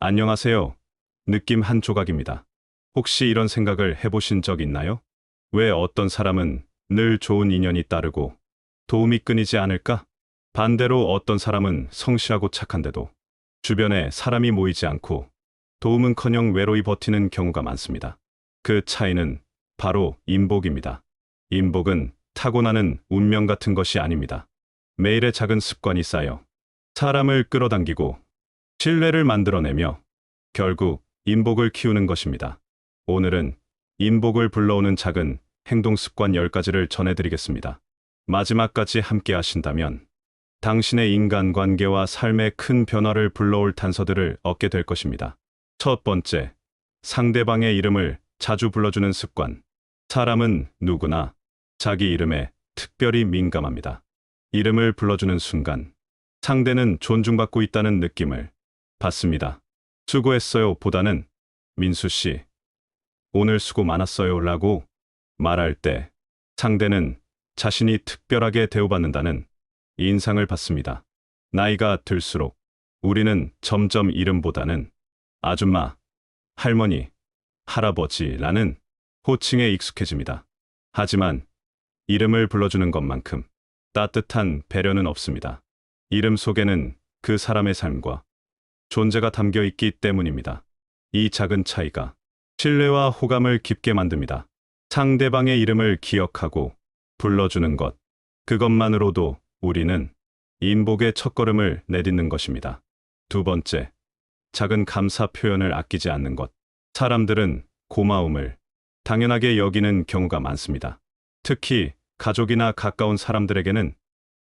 안녕하세요. 느낌 한 조각입니다. 혹시 이런 생각을 해보신 적 있나요? 왜 어떤 사람은 늘 좋은 인연이 따르고 도움이 끊이지 않을까? 반대로 어떤 사람은 성실하고 착한데도 주변에 사람이 모이지 않고 도움은커녕 외로이 버티는 경우가 많습니다. 그 차이는 바로 인복입니다. 인복은 타고나는 운명 같은 것이 아닙니다. 매일의 작은 습관이 쌓여 사람을 끌어당기고 신뢰를 만들어내며 결국 인복을 키우는 것입니다. 오늘은 인복을 불러오는 작은 행동 습관 10가지를 전해드리겠습니다. 마지막까지 함께 하신다면 당신의 인간관계와 삶에 큰 변화를 불러올 단서들을 얻게 될 것입니다. 첫 번째, 상대방의 이름을 자주 불러주는 습관. 사람은 누구나 자기 이름에 특별히 민감합니다. 이름을 불러주는 순간 상대는 존중받고 있다는 느낌을 받습니다. 수고했어요 보다는 민수 씨, 오늘 수고 많았어요 라고 말할 때 상대는 자신이 특별하게 대우받는다는 인상을 받습니다. 나이가 들수록 우리는 점점 이름보다는 아줌마, 할머니, 할아버지라는 호칭에 익숙해집니다. 하지만 이름을 불러주는 것만큼 따뜻한 배려는 없습니다. 이름 속에는 그 사람의 삶과 존재가 담겨 있기 때문입니다. 이 작은 차이가 신뢰와 호감을 깊게 만듭니다. 상대방의 이름을 기억하고 불러주는 것, 그것만으로도 우리는 인복의 첫걸음을 내딛는 것입니다. 두 번째, 작은 감사 표현을 아끼지 않는 것. 사람들은 고마움을 당연하게 여기는 경우가 많습니다. 특히 가족이나 가까운 사람들에게는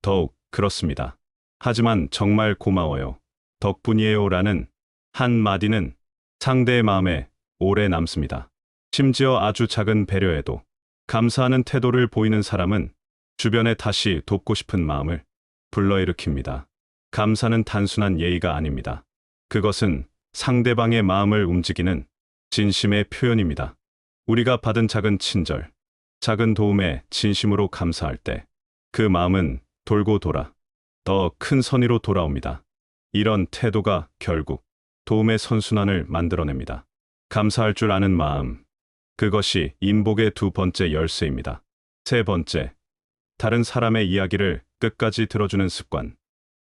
더욱 그렇습니다. 하지만 정말 고마워요, 덕분이에요 라는 한마디는 상대의 마음에 오래 남습니다. 심지어 아주 작은 배려에도 감사하는 태도를 보이는 사람은 주변에 다시 돕고 싶은 마음을 불러일으킵니다. 감사는 단순한 예의가 아닙니다. 그것은 상대방의 마음을 움직이는 진심의 표현입니다. 우리가 받은 작은 친절, 작은 도움에 진심으로 감사할 때 그 마음은 돌고 돌아 더 큰 선의로 돌아옵니다. 이런 태도가 결국 도움의 선순환을 만들어냅니다. 감사할 줄 아는 마음, 그것이 인복의 두 번째 열쇠입니다. 세 번째, 다른 사람의 이야기를 끝까지 들어주는 습관.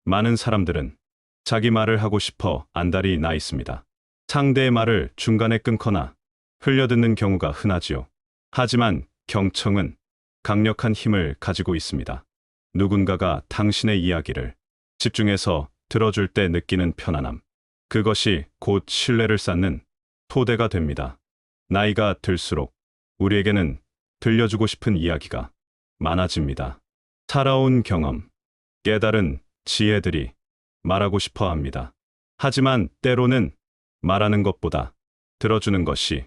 많은 사람들은 자기 말을 하고 싶어 안달이 나 있습니다. 상대의 말을 중간에 끊거나 흘려듣는 경우가 흔하지요. 하지만 경청은 강력한 힘을 가지고 있습니다. 누군가가 당신의 이야기를 집중해서 들어줄 때 느끼는 편안함, 그것이 곧 신뢰를 쌓는 토대가 됩니다. 나이가 들수록 우리에게는 들려주고 싶은 이야기가 많아집니다. 살아온 경험, 깨달은 지혜들이 말하고 싶어 합니다. 하지만 때로는 말하는 것보다 들어주는 것이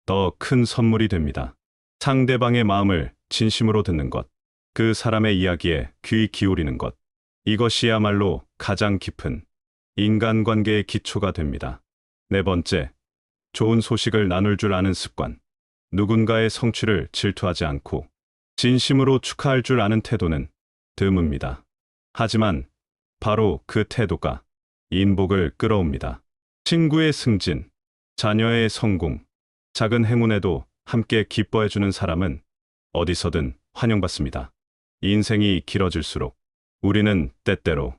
더 큰 선물이 됩니다. 상대방의 마음을 진심으로 듣는 것, 그 사람의 이야기에 귀 기울이는 것, 이것이야말로 가장 깊은 인간관계의 기초가 됩니다. 네 번째, 좋은 소식을 나눌 줄 아는 습관. 누군가의 성취를 질투하지 않고 진심으로 축하할 줄 아는 태도는 드뭅니다. 하지만 바로 그 태도가 인복을 끌어옵니다. 친구의 승진, 자녀의 성공, 작은 행운에도 함께 기뻐해주는 사람은 어디서든 환영받습니다. 인생이 길어질수록 우리는 때때로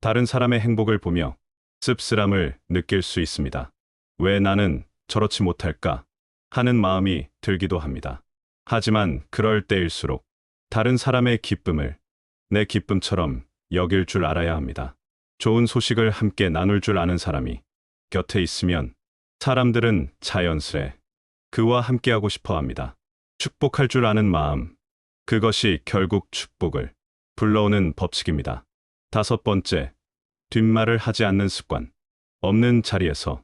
다른 사람의 행복을 보며 씁쓸함을 느낄 수 있습니다. 왜 나는 저렇지 못할까 하는 마음이 들기도 합니다. 하지만 그럴 때일수록 다른 사람의 기쁨을 내 기쁨처럼 여길 줄 알아야 합니다. 좋은 소식을 함께 나눌 줄 아는 사람이 곁에 있으면 사람들은 자연스레 그와 함께하고 싶어 합니다. 축복할 줄 아는 마음, 그것이 결국 축복을 불러오는 법칙입니다. 다섯 번째, 뒷말을 하지 않는 습관. 없는 자리에서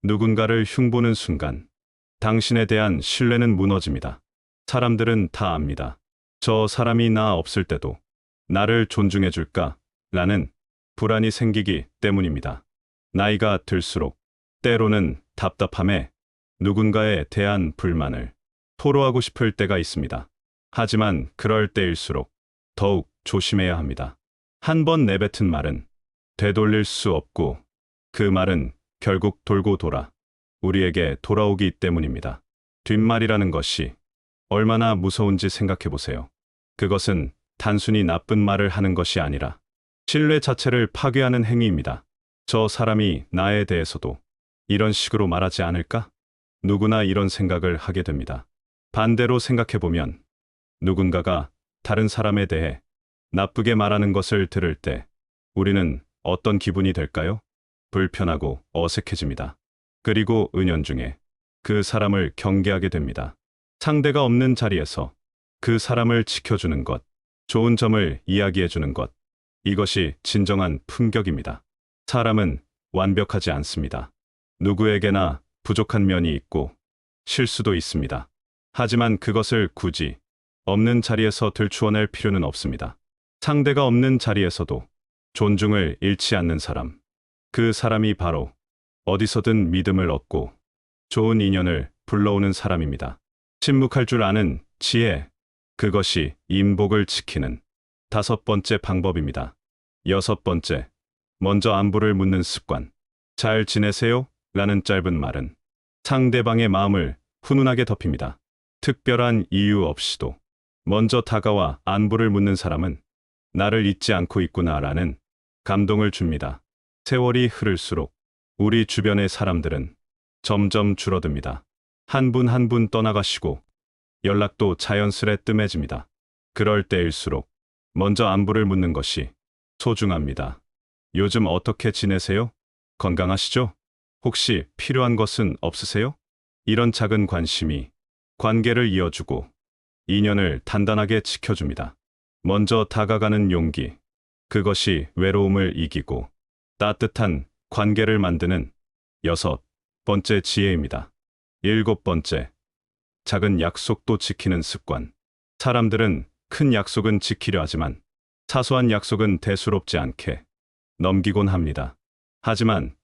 누군가를 흉보는 순간 당신에 대한 신뢰는 무너집니다. 사람들은 다 압니다. 저 사람이 나 없을 때도 나를 존중해 줄까? 라는 불안이 생기기 때문입니다. 나이가 들수록 때로는 답답함에 누군가에 대한 불만을 토로하고 싶을 때가 있습니다. 하지만 그럴 때일수록 더욱 조심해야 합니다. 한 번 내뱉은 말은 되돌릴 수 없고 그 말은 결국 돌고 돌아 우리에게 돌아오기 때문입니다. 뒷말이라는 것이 얼마나 무서운지 생각해 보세요. 그것은 단순히 나쁜 말을 하는 것이 아니라 신뢰 자체를 파괴하는 행위입니다. 저 사람이 나에 대해서도 이런 식으로 말하지 않을까? 누구나 이런 생각을 하게 됩니다. 반대로 생각해 보면 누군가가 다른 사람에 대해 나쁘게 말하는 것을 들을 때 우리는 어떤 기분이 될까요? 불편하고 어색해집니다. 그리고 은연중에 그 사람을 경계하게 됩니다. 상대가 없는 자리에서 그 사람을 지켜주는 것, 좋은 점을 이야기해주는 것, 이것이 진정한 품격입니다. 사람은 완벽하지 않습니다. 누구에게나 부족한 면이 있고 실수도 있습니다. 하지만 그것을 굳이 없는 자리에서 들추어낼 필요는 없습니다. 상대가 없는 자리에서도 존중을 잃지 않는 사람, 그 사람이 바로 어디서든 믿음을 얻고 좋은 인연을 불러오는 사람입니다. 침묵할 줄 아는 지혜, 그것이 인복을 지키는 5번째 방법입니다. 6번째, 먼저 안부를 묻는 습관. 잘 지내세요? 라는 짧은 말은 상대방의 마음을 훈훈하게 덮입니다. 특별한 이유 없이도 먼저 다가와 안부를 묻는 사람은 나를 잊지 않고 있구나라는 감동을 줍니다. 세월이 흐를수록 우리 주변의 사람들은 점점 줄어듭니다. 한 분 한 분 떠나가시고 연락도 자연스레 뜸해집니다. 그럴 때일수록 먼저 안부를 묻는 것이 소중합니다. 요즘 어떻게 지내세요? 건강하시죠? 혹시 필요한 것은 없으세요? 이런 작은 관심이 관계를 이어주고 인연을 단단하게 지켜줍니다. 먼저 다가가는 용기, 그것이 외로움을 이기고 따뜻한 관계를 만드는 6번째 지혜입니다. 7번째, 작은 약속도 지키는 습관. 사람들은 큰 약속은 지키려 하지만 사소한 약속은 대수롭지 않게 넘기곤 합니다. 하지만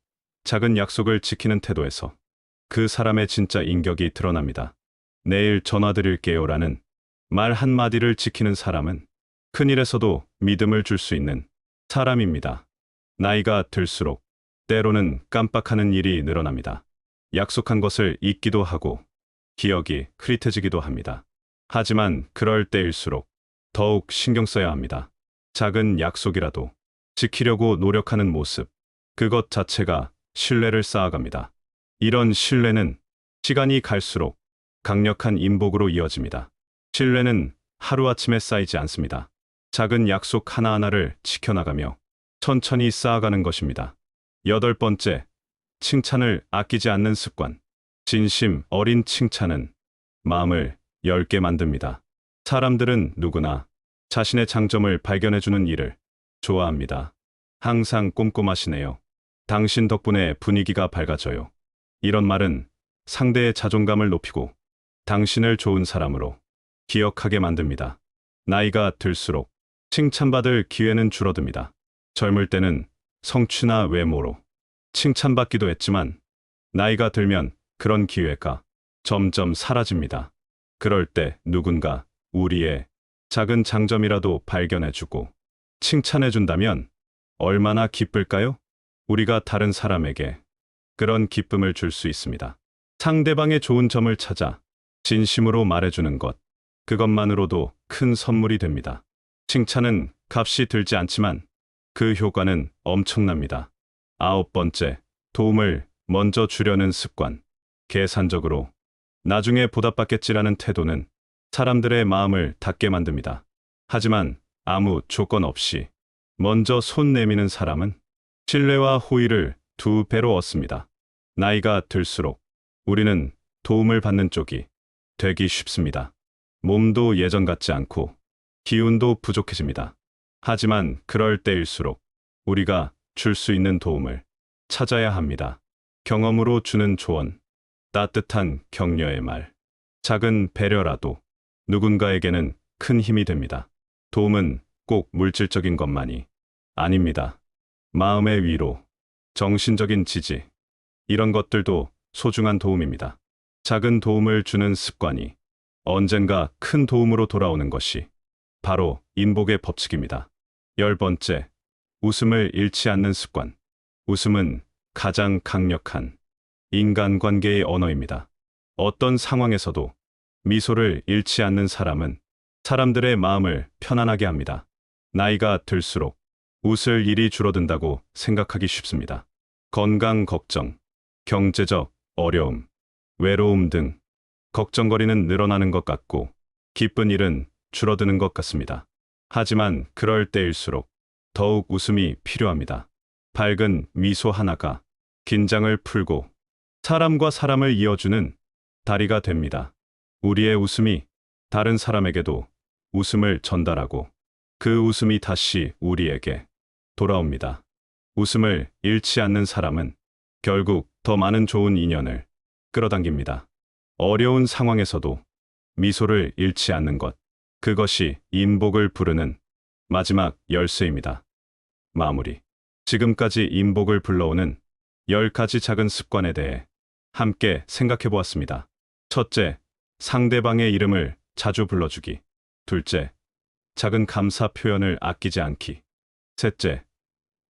작은 약속을 지키는 태도에서 그 사람의 진짜 인격이 드러납니다. 내일 전화드릴게요라는 말 한마디를 지키는 사람은 큰일에서도 믿음을 줄 수 있는 사람입니다. 나이가 들수록 때로는 깜빡하는 일이 늘어납니다. 약속한 것을 잊기도 하고 기억이 흐릿해지기도 합니다. 하지만 그럴 때일수록 더욱 신경 써야 합니다. 작은 약속이라도 지키려고 노력하는 모습, 그것 자체가 신뢰를 쌓아갑니다. 이런 신뢰는 시간이 갈수록 강력한 인복으로 이어집니다. 신뢰는 하루아침에 쌓이지 않습니다. 작은 약속 하나하나를 지켜나가며 천천히 쌓아가는 것입니다. 8번째, 칭찬을 아끼지 않는 습관. 진심 어린 칭찬은 마음을 엷게 만듭니다. 사람들은 누구나 자신의 장점을 발견해주는 일을 좋아합니다. 항상 꼼꼼하시네요. 당신 덕분에 분위기가 밝아져요. 이런 말은 상대의 자존감을 높이고 당신을 좋은 사람으로 기억하게 만듭니다. 나이가 들수록 칭찬받을 기회는 줄어듭니다. 젊을 때는 성취나 외모로 칭찬받기도 했지만 나이가 들면 그런 기회가 점점 사라집니다. 그럴 때 누군가 우리의 작은 장점이라도 발견해주고 칭찬해준다면 얼마나 기쁠까요? 우리가 다른 사람에게 그런 기쁨을 줄 수 있습니다. 상대방의 좋은 점을 찾아 진심으로 말해주는 것, 그것만으로도 큰 선물이 됩니다. 칭찬은 값이 들지 않지만 그 효과는 엄청납니다. 9번째, 도움을 먼저 주려는 습관. 계산적으로 나중에 보답받겠지라는 태도는 사람들의 마음을 닫게 만듭니다. 하지만 아무 조건 없이 먼저 손 내미는 사람은 신뢰와 호의를 2배로 얻습니다. 나이가 들수록 우리는 도움을 받는 쪽이 되기 쉽습니다. 몸도 예전 같지 않고 기운도 부족해집니다. 하지만 그럴 때일수록 우리가 줄 수 있는 도움을 찾아야 합니다. 경험으로 주는 조언, 따뜻한 격려의 말, 작은 배려라도 누군가에게는 큰 힘이 됩니다. 도움은 꼭 물질적인 것만이 아닙니다. 마음의 위로, 정신적인 지지, 이런 것들도 소중한 도움입니다. 작은 도움을 주는 습관이 언젠가 큰 도움으로 돌아오는 것이 바로 인복의 법칙입니다. 10번째, 웃음을 잃지 않는 습관. 웃음은 가장 강력한 인간관계의 언어입니다. 어떤 상황에서도 미소를 잃지 않는 사람은 사람들의 마음을 편안하게 합니다. 나이가 들수록 웃을 일이 줄어든다고 생각하기 쉽습니다. 건강 걱정, 경제적 어려움, 외로움 등 걱정거리는 늘어나는 것 같고 기쁜 일은 줄어드는 것 같습니다. 하지만 그럴 때일수록 더욱 웃음이 필요합니다. 밝은 미소 하나가 긴장을 풀고 사람과 사람을 이어주는 다리가 됩니다. 우리의 웃음이 다른 사람에게도 웃음을 전달하고 그 웃음이 다시 우리에게 돌아옵니다. 웃음을 잃지 않는 사람은 결국 더 많은 좋은 인연을 끌어당깁니다. 어려운 상황에서도 미소를 잃지 않는 것, 그것이 인복을 부르는 마지막 열쇠입니다. 마무리. 지금까지 인복을 불러오는 10가지 작은 습관에 대해 함께 생각해 보았습니다. 첫째, 상대방의 이름을 자주 불러주기. 둘째, 작은 감사 표현을 아끼지 않기. 셋째,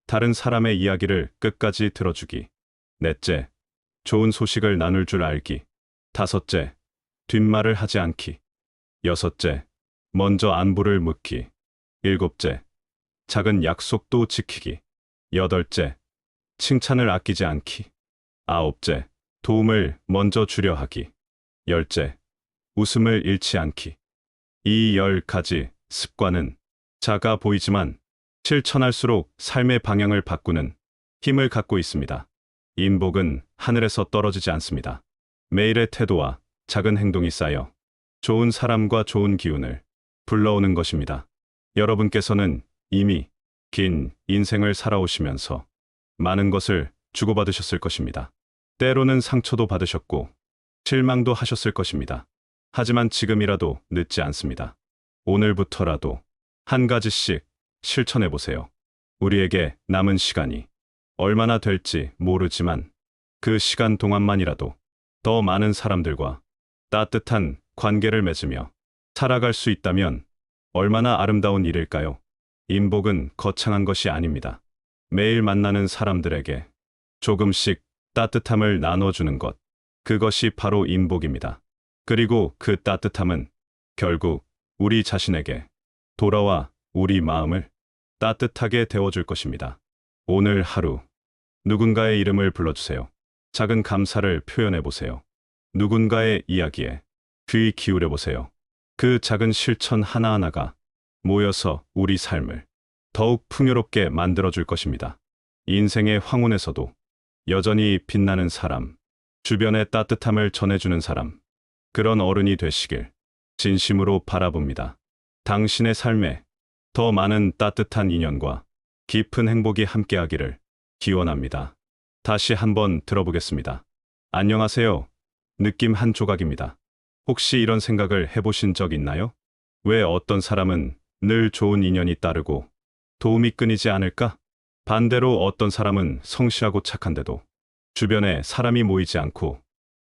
다른 사람의 이야기를 끝까지 들어주기. 넷째, 좋은 소식을 나눌 줄 알기. 다섯째, 뒷말을 하지 않기. 여섯째, 먼저 안부를 묻기. 일곱째, 작은 약속도 지키기. 여덟째, 칭찬을 아끼지 않기. 아홉째, 도움을 먼저 주려 하기. 열째, 웃음을 잃지 않기. 이 10가지 습관은 작아 보이지만 실천할수록 삶의 방향을 바꾸는 힘을 갖고 있습니다. 인복은 하늘에서 떨어지지 않습니다. 매일의 태도와 작은 행동이 쌓여 좋은 사람과 좋은 기운을 불러오는 것입니다. 여러분께서는 이미 긴 인생을 살아오시면서 많은 것을 주고받으셨을 것입니다. 때로는 상처도 받으셨고 실망도 하셨을 것입니다. 하지만 지금이라도 늦지 않습니다. 오늘부터라도 한 가지씩 실천해 보세요. 우리에게 남은 시간이 얼마나 될지 모르지만 그 시간 동안만이라도 더 많은 사람들과 따뜻한 관계를 맺으며 살아갈 수 있다면 얼마나 아름다운 일일까요? 인복은 거창한 것이 아닙니다. 매일 만나는 사람들에게 조금씩 따뜻함을 나눠주는 것, 그것이 바로 인복입니다. 그리고 그 따뜻함은 결국 우리 자신에게 돌아와 우리 마음을 따뜻하게 데워줄 것입니다. 오늘 하루 누군가의 이름을 불러주세요. 작은 감사를 표현해 보세요. 누군가의 이야기에 귀 기울여 보세요. 그 작은 실천 하나하나가 모여서 우리 삶을 더욱 풍요롭게 만들어줄 것입니다. 인생의 황혼에서도 여전히 빛나는 사람, 주변의 따뜻함을 전해주는 사람, 그런 어른이 되시길 진심으로 바라봅니다. 당신의 삶에 더 많은 따뜻한 인연과 깊은 행복이 함께하기를 기원합니다. 다시 한번 들어보겠습니다. 안녕하세요. 느낌 한 조각입니다. 혹시 이런 생각을 해보신 적 있나요? 왜 어떤 사람은 늘 좋은 인연이 따르고 도움이 끊이지 않을까? 반대로 어떤 사람은 성실하고 착한데도 주변에 사람이 모이지 않고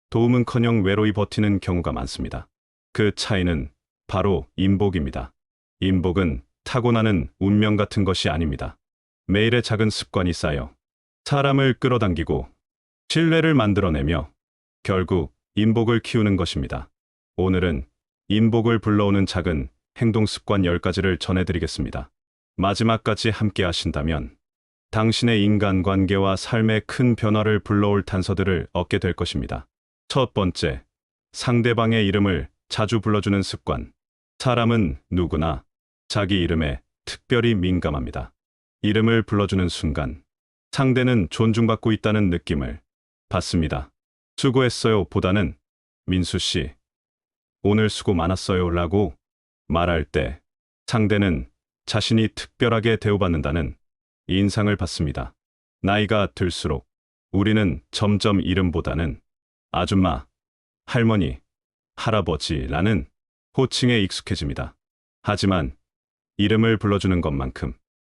도움은커녕 외로이 버티는 경우가 많습니다. 그 차이는 바로 인복입니다. 인복은 타고나는 운명 같은 것이 아닙니다. 매일의 작은 습관이 쌓여 사람을 끌어당기고 신뢰를 만들어내며 결국 인복을 키우는 것입니다. 오늘은 인복을 불러오는 작은 행동 습관 10가지를 전해드리겠습니다. 마지막까지 함께 하신다면 당신의 인간관계와 삶에 큰 변화를 불러올 단서들을 얻게 될 것입니다. 첫 번째, 상대방의 이름을 자주 불러주는 습관. 사람은 누구나 자기 이름에 특별히 민감합니다. 이름을 불러주는 순간 상대는 존중받고 있다는 느낌을 받습니다. 수고했어요 보다는 민수 씨, 오늘 수고 많았어요 라고 말할 때 상대는 자신이 특별하게 대우받는다는 인상을 받습니다. 나이가 들수록 우리는 점점 이름보다는 아줌마, 할머니, 할아버지라는 호칭에 익숙해집니다. 하지만 이름을 불러주는 것만큼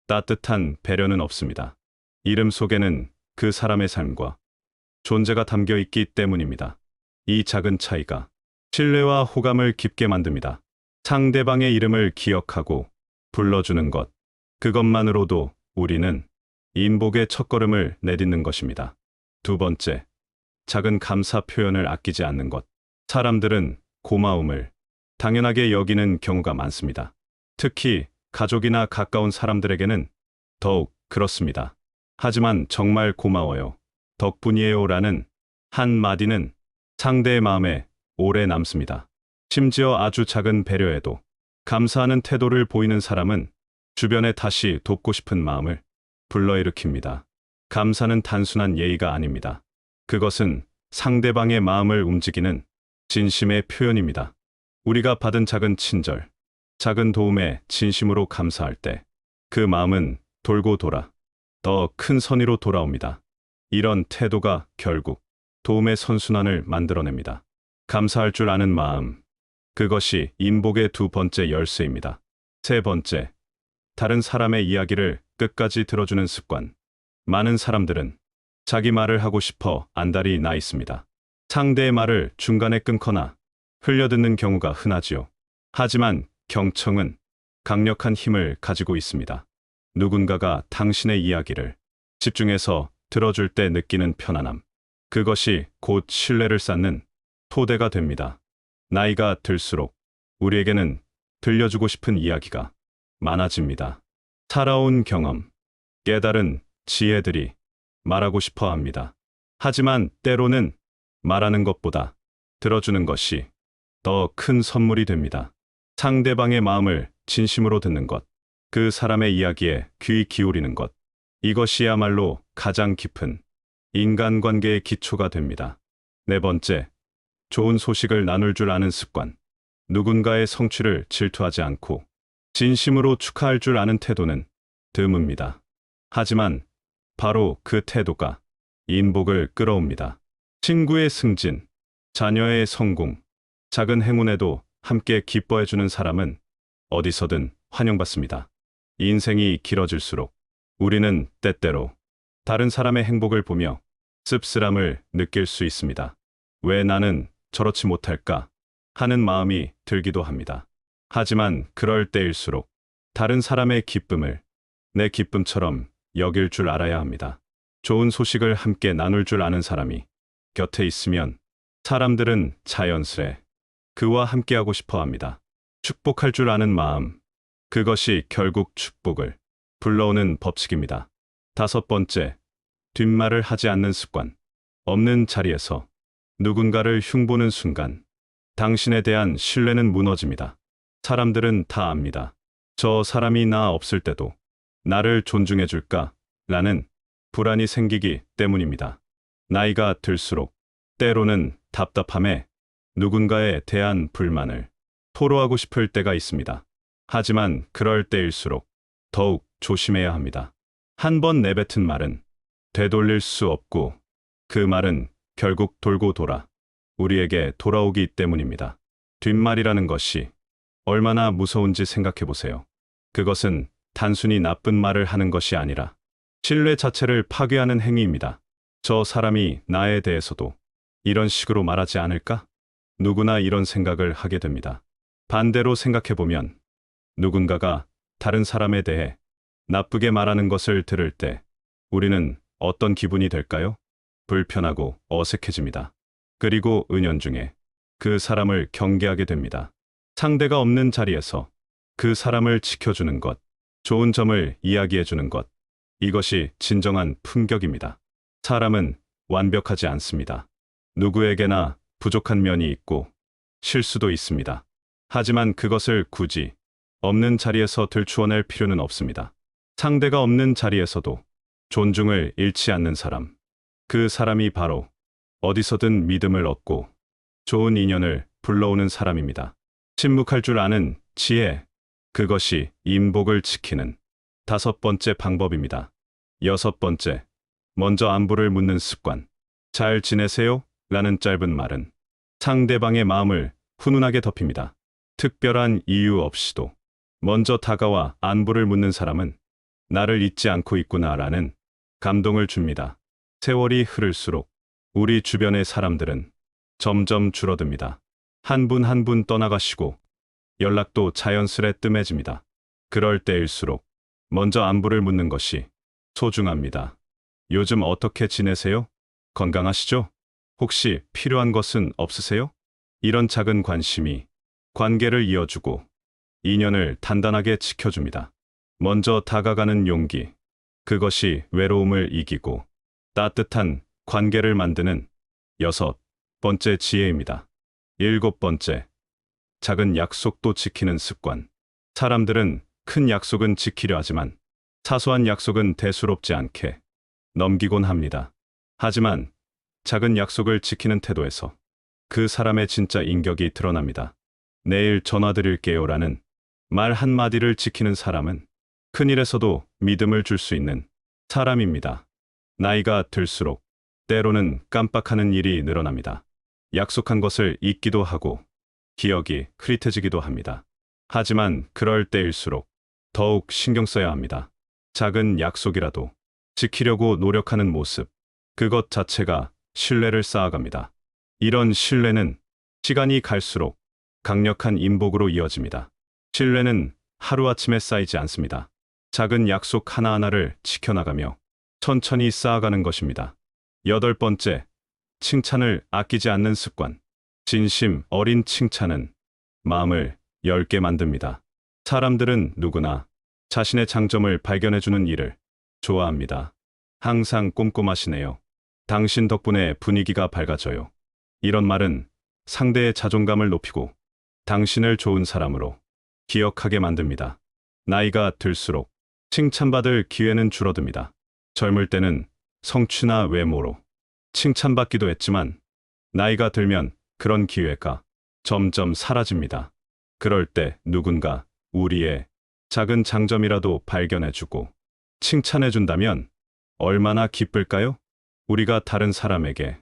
따뜻한 배려는 없습니다. 이름 속에는 그 사람의 삶과 존재가 담겨 있기 때문입니다. 이 작은 차이가 신뢰와 호감을 깊게 만듭니다. 상대방의 이름을 기억하고 불러주는 것, 그것만으로도 우리는 인복의 첫걸음을 내딛는 것입니다. 두 번째, 작은 감사 표현을 아끼지 않는 것. 사람들은 고마움을 당연하게 여기는 경우가 많습니다. 특히 가족이나 가까운 사람들에게는 더욱 그렇습니다. 하지만 정말 고마워요. 덕분이에요 라는 한마디는 상대의 마음에 오래 남습니다. 심지어 아주 작은 배려에도 감사하는 태도를 보이는 사람은 주변에 다시 돕고 싶은 마음을 불러일으킵니다. 감사는 단순한 예의가 아닙니다. 그것은 상대방의 마음을 움직이는 진심의 표현입니다. 우리가 받은 작은 친절, 작은 도움에 진심으로 감사할 때 그 마음은 돌고 돌아 더 큰 선의로 돌아옵니다. 이런 태도가 결국 도움의 선순환을 만들어냅니다. 감사할 줄 아는 마음, 그것이 인복의 두 번째 열쇠입니다. 세 번째, 다른 사람의 이야기를 끝까지 들어주는 습관. 많은 사람들은 자기 말을 하고 싶어 안달이 나 있습니다. 상대의 말을 중간에 끊거나 흘려듣는 경우가 흔하지요. 하지만 경청은 강력한 힘을 가지고 있습니다. 누군가가 당신의 이야기를 집중해서 들어줄 때 느끼는 편안함. 그것이 곧 신뢰를 쌓는 토대가 됩니다. 나이가 들수록 우리에게는 들려주고 싶은 이야기가 많아집니다. 살아온 경험, 깨달은 지혜들이 말하고 싶어 합니다. 하지만 때로는 말하는 것보다 들어주는 것이 더 큰 선물이 됩니다. 상대방의 마음을 진심으로 듣는 것, 그 사람의 이야기에 귀 기울이는 것, 이것이야말로 가장 깊은 인간관계의 기초가 됩니다. 네 번째, 좋은 소식을 나눌 줄 아는 습관. 누군가의 성취를 질투하지 않고 진심으로 축하할 줄 아는 태도는 드뭅니다. 하지만 바로 그 태도가 인복을 끌어옵니다. 친구의 승진, 자녀의 성공, 작은 행운에도 함께 기뻐해주는 사람은 어디서든 환영받습니다. 인생이 길어질수록 우리는 때때로 다른 사람의 행복을 보며 씁쓸함을 느낄 수 있습니다. 왜 나는 저렇지 못할까 하는 마음이 들기도 합니다. 하지만 그럴 때일수록 다른 사람의 기쁨을 내 기쁨처럼 여길 줄 알아야 합니다. 좋은 소식을 함께 나눌 줄 아는 사람이 곁에 있으면 사람들은 자연스레 그와 함께하고 싶어 합니다. 축복할 줄 아는 마음, 그것이 결국 축복을 불러오는 법칙입니다. 다섯 번째, 뒷말을 하지 않는 습관. 없는 자리에서 누군가를 흉보는 순간 당신에 대한 신뢰는 무너집니다. 사람들은 다 압니다. 저 사람이 나 없을 때도 나를 존중해 줄까? 라는 불안이 생기기 때문입니다. 나이가 들수록 때로는 답답함에 누군가에 대한 불만을 토로하고 싶을 때가 있습니다. 하지만 그럴 때일수록 더욱 조심해야 합니다. 한 번 내뱉은 말은 되돌릴 수 없고 그 말은 결국 돌고 돌아 우리에게 돌아오기 때문입니다. 뒷말이라는 것이 얼마나 무서운지 생각해 보세요. 그것은 단순히 나쁜 말을 하는 것이 아니라 신뢰 자체를 파괴하는 행위입니다. 저 사람이 나에 대해서도 이런 식으로 말하지 않을까? 누구나 이런 생각을 하게 됩니다. 반대로 생각해 보면 누군가가 다른 사람에 대해 나쁘게 말하는 것을 들을 때 우리는 어떤 기분이 될까요? 불편하고 어색해집니다. 그리고 은연중에 그 사람을 경계하게 됩니다. 상대가 없는 자리에서 그 사람을 지켜주는 것, 좋은 점을 이야기해주는 것, 이것이 진정한 품격입니다. 사람은 완벽하지 않습니다. 누구에게나 부족한 면이 있고 실수도 있습니다. 하지만 그것을 굳이 없는 자리에서 들추어낼 필요는 없습니다. 상대가 없는 자리에서도 존중을 잃지 않는 사람, 그 사람이 바로 어디서든 믿음을 얻고 좋은 인연을 불러오는 사람입니다. 침묵할 줄 아는 지혜, 그것이 인복을 지키는 다섯 번째 방법입니다. 여섯 번째, 먼저 안부를 묻는 습관. 잘 지내세요? 라는 짧은 말은 상대방의 마음을 훈훈하게 덮입니다. 특별한 이유 없이도 먼저 다가와 안부를 묻는 사람은 나를 잊지 않고 있구나라는 감동을 줍니다. 세월이 흐를수록 우리 주변의 사람들은 점점 줄어듭니다. 한 분 한 분 떠나가시고 연락도 자연스레 뜸해집니다. 그럴 때일수록 먼저 안부를 묻는 것이 소중합니다. 요즘 어떻게 지내세요? 건강하시죠? 혹시 필요한 것은 없으세요? 이런 작은 관심이 관계를 이어주고 인연을 단단하게 지켜줍니다. 먼저 다가가는 용기. 그것이 외로움을 이기고 따뜻한 관계를 만드는 6번째 지혜입니다. 7번째, 작은 약속도 지키는 습관. 사람들은 큰 약속은 지키려 하지만 사소한 약속은 대수롭지 않게 넘기곤 합니다. 하지만 작은 약속을 지키는 태도에서 그 사람의 진짜 인격이 드러납니다. 내일 전화드릴게요라는 말 한마디를 지키는 사람은 큰 일에서도 믿음을 줄 수 있는 사람입니다. 나이가 들수록 때로는 깜빡하는 일이 늘어납니다. 약속한 것을 잊기도 하고 기억이 흐릿해지기도 합니다. 하지만 그럴 때일수록 더욱 신경 써야 합니다. 작은 약속이라도 지키려고 노력하는 모습, 그것 자체가 신뢰를 쌓아갑니다. 이런 신뢰는 시간이 갈수록 강력한 인복으로 이어집니다. 신뢰는 하루아침에 쌓이지 않습니다. 작은 약속 하나하나를 지켜나가며 천천히 쌓아가는 것입니다. 8번째, 칭찬을 아끼지 않는 습관. 진심 어린 칭찬은 마음을 엷게 만듭니다. 사람들은 누구나 자신의 장점을 발견해주는 일을 좋아합니다. 항상 꼼꼼하시네요. 당신 덕분에 분위기가 밝아져요. 이런 말은 상대의 자존감을 높이고 당신을 좋은 사람으로 기억하게 만듭니다. 나이가 들수록 칭찬받을 기회는 줄어듭니다. 젊을 때는 성취나 외모로 칭찬받기도 했지만 나이가 들면 그런 기회가 점점 사라집니다. 그럴 때 누군가 우리의 작은 장점이라도 발견해주고 칭찬해준다면 얼마나 기쁠까요? 우리가 다른 사람에게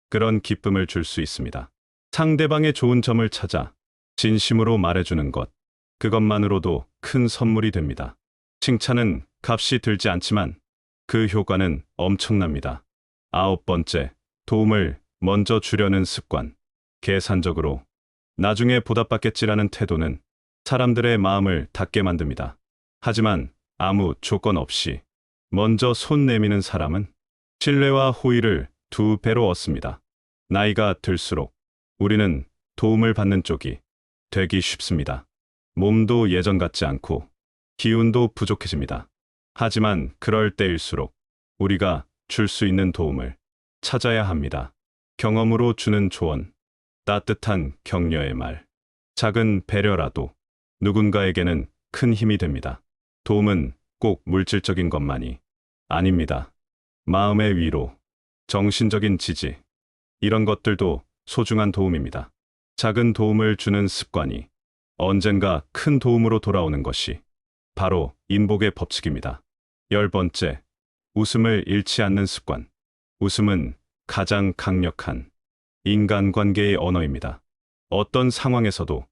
그런 기쁨을 줄 수 있습니다. 상대방의 좋은 점을 찾아 진심으로 말해주는 것, 그것만으로도 큰 선물이 됩니다. 칭찬은 값이 들지 않지만 그 효과는 엄청납니다. 9번째, 도움을 먼저 주려는 습관. 계산적으로 나중에 보답받겠지라는 태도는 사람들의 마음을 닫게 만듭니다. 하지만 아무 조건 없이 먼저 손 내미는 사람은 신뢰와 호의를 2배로 얻습니다. 나이가 들수록 우리는 도움을 받는 쪽이 되기 쉽습니다. 몸도 예전 같지 않고 기운도 부족해집니다. 하지만 그럴 때일수록 우리가 줄 수 있는 도움을 찾아야 합니다. 경험으로 주는 조언, 따뜻한 격려의 말, 작은 배려라도 누군가에게는 큰 힘이 됩니다. 도움은 꼭 물질적인 것만이 아닙니다. 마음의 위로, 정신적인 지지, 이런 것들도 소중한 도움입니다. 작은 도움을 주는 습관이 언젠가 큰 도움으로 돌아오는 것이 바로 인복의 법칙입니다. 10번째, 웃음을 잃지 않는 습관. 웃음은 가장 강력한 인간관계의 언어입니다. 어떤 상황에서도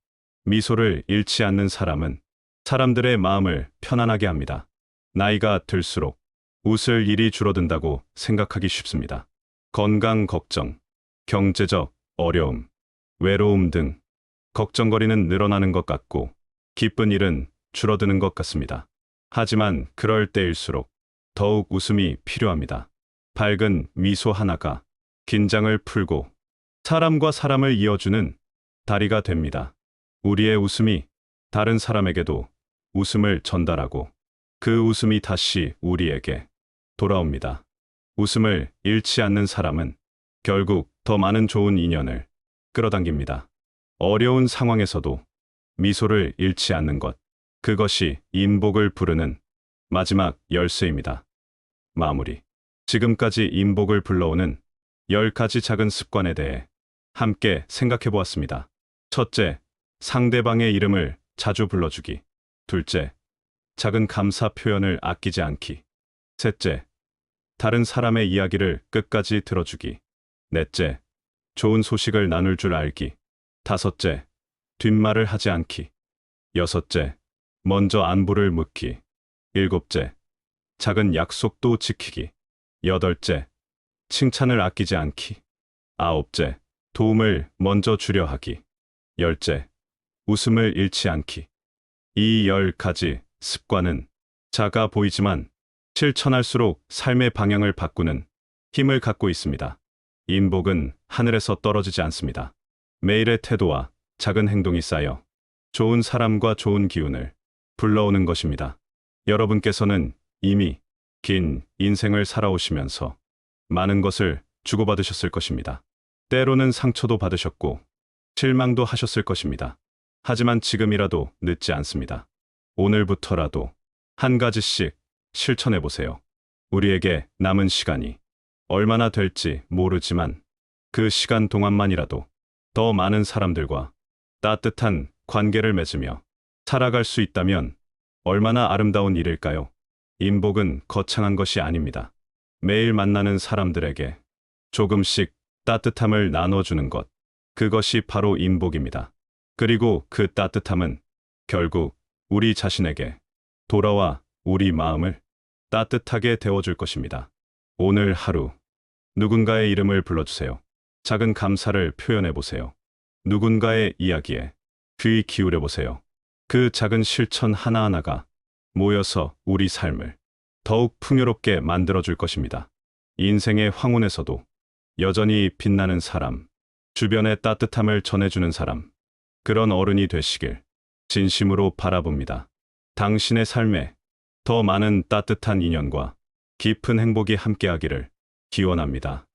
미소를 잃지 않는 사람은 사람들의 마음을 편안하게 합니다. 나이가 들수록 웃을 일이 줄어든다고 생각하기 쉽습니다. 건강 걱정, 경제적 어려움, 외로움 등 걱정거리는 늘어나는 것 같고 기쁜 일은 줄어드는 것 같습니다. 하지만 그럴 때일수록 더욱 웃음이 필요합니다. 밝은 미소 하나가 긴장을 풀고 사람과 사람을 이어주는 다리가 됩니다. 우리의 웃음이 다른 사람에게도 웃음을 전달하고 그 웃음이 다시 우리에게 돌아옵니다. 웃음을 잃지 않는 사람은 결국 더 많은 좋은 인연을 끌어당깁니다. 어려운 상황에서도 미소를 잃지 않는 것, 그것이 인복을 부르는 마지막 열쇠입니다. 마무리. 지금까지 인복을 불러오는 10가지 작은 습관에 대해 함께 생각해 보았습니다. 첫째, 상대방의 이름을 자주 불러주기. 둘째, 작은 감사 표현을 아끼지 않기. 셋째, 다른 사람의 이야기를 끝까지 들어주기. 넷째, 좋은 소식을 나눌 줄 알기. 다섯째, 뒷말을 하지 않기. 여섯째, 먼저 안부를 묻기. 일곱째, 작은 약속도 지키기. 여덟째, 칭찬을 아끼지 않기. 아홉째, 도움을 먼저 주려 하기. 열째, 웃음을 잃지 않기. 이 10가지 습관은 작아 보이지만 실천할수록 삶의 방향을 바꾸는 힘을 갖고 있습니다. 인복은 하늘에서 떨어지지 않습니다. 매일의 태도와 작은 행동이 쌓여 좋은 사람과 좋은 기운을 불러오는 것입니다. 여러분께서는 이미 긴 인생을 살아오시면서 많은 것을 주고받으셨을 것입니다. 때로는 상처도 받으셨고 실망도 하셨을 것입니다. 하지만 지금이라도 늦지 않습니다. 오늘부터라도 한 가지씩 실천해 보세요. 우리에게 남은 시간이 얼마나 될지 모르지만 그 시간 동안만이라도 더 많은 사람들과 따뜻한 관계를 맺으며 살아갈 수 있다면 얼마나 아름다운 일일까요? 인복은 거창한 것이 아닙니다. 매일 만나는 사람들에게 조금씩 따뜻함을 나눠주는 것, 그것이 바로 인복입니다. 그리고 그 따뜻함은 결국 우리 자신에게 돌아와 우리 마음을 따뜻하게 데워줄 것입니다. 오늘 하루 누군가의 이름을 불러주세요. 작은 감사를 표현해 보세요. 누군가의 이야기에 귀 기울여 보세요. 그 작은 실천 하나하나가 모여서 우리 삶을 더욱 풍요롭게 만들어줄 것입니다. 인생의 황혼에서도 여전히 빛나는 사람, 주변의 따뜻함을 전해주는 사람, 그런 어른이 되시길 진심으로 바라봅니다. 당신의 삶에 더 많은 따뜻한 인연과 깊은 행복이 함께하기를 기원합니다.